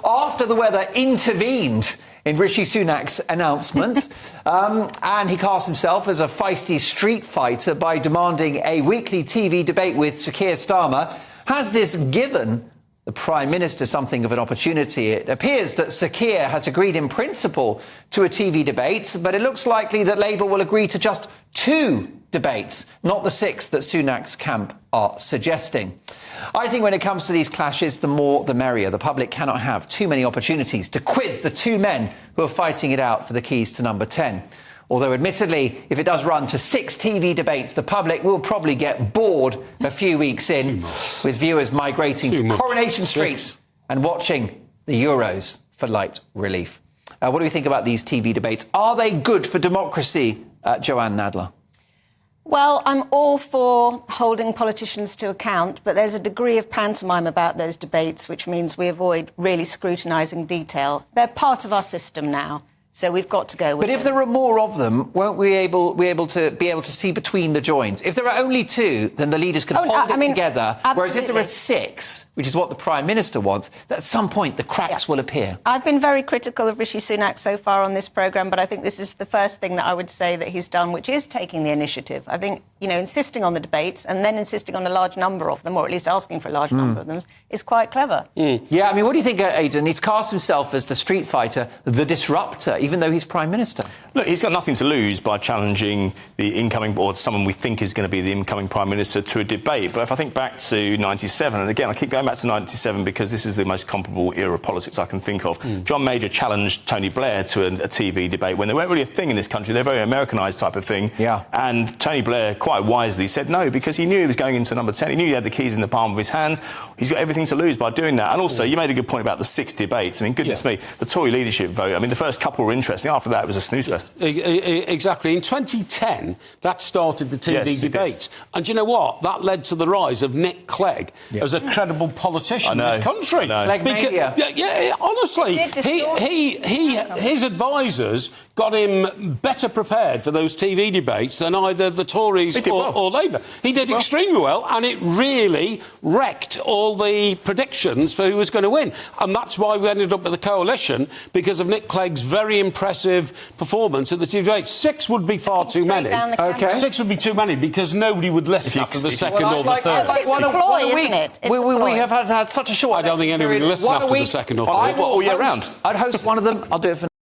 after the weather intervened in Rishi Sunak's announcement, and he cast himself as a feisty street fighter by demanding a weekly TV debate with Sir Keir Starmer. Has this given the Prime Minister something of an opportunity? It appears that Sir Keir has agreed in principle to a TV debate, but it looks likely that Labour will agree to just 2 debates, not the 6 that Sunak's camp are suggesting. I think when it comes to these clashes, the more the merrier. The public cannot have too many opportunities to quiz the 2 men who are fighting it out for the keys to number 10. Although, admittedly, if it does run to 6 TV debates, the public will probably get bored a few weeks in, with viewers migrating to Coronation Street and watching the Euros for light relief. What do we think about these TV debates? Are they good for democracy, Joanne Nadler? Well, I'm all for holding politicians to account, but there's a degree of pantomime about those debates, which means we avoid really scrutinising detail. They're part of our system now, so we've got to go with But if there are more of them, won't we be able to see between the joins? If there are only 2, then the leaders can hold it together. Absolutely. Whereas if there are 6, which is what the Prime Minister wants, at some point the cracks will appear. I've been very critical of Rishi Sunak so far on this programme, but I think this is the first thing that I would say that he's done, which is taking the initiative. I think, insisting on the debates and then insisting on a large number of them, or at least asking for a large number of them, is quite clever. Yeah, what do you think, Aidan? He's cast himself as the street fighter, the disruptor, even though he's Prime Minister. Look, he's got nothing to lose by challenging the incoming, or someone we think is going to be the incoming Prime Minister, to a debate. But if I think back to 97, and again, I keep going back to 97 because this is the most comparable era of politics I can think of. John Major challenged Tony Blair to a TV debate when they weren't really a thing in this country. They're a very Americanised type of thing. Yeah. And Tony Blair, quite wisely, said no, because he knew he was going into number 10. He knew he had the keys in the palm of his hands. He's got everything to lose by doing that. And also, you made a good point about the 6 debates. Goodness me, the Tory leadership vote, the first couple were interesting. After that, it was a snooze fest. Exactly. In 2010, that started the TV debate. And do you know what? That led to the rise of Nick Clegg as a credible politician in this country. Honestly, his advisors got him better prepared for those TV debates than either the Tories or Labour. He did extremely well, and it really wrecked all the predictions for who was going to win. And that's why we ended up with a coalition, because of Nick Clegg's very impressive performance at the TV debates. 6 would be far too many. 6 would be too many, because nobody would listen after the second or the third. It's a ploy, isn't it? We have had such a short... I don't think anybody would listen after the second or third. All year round. I'd host one of them. I'll do it for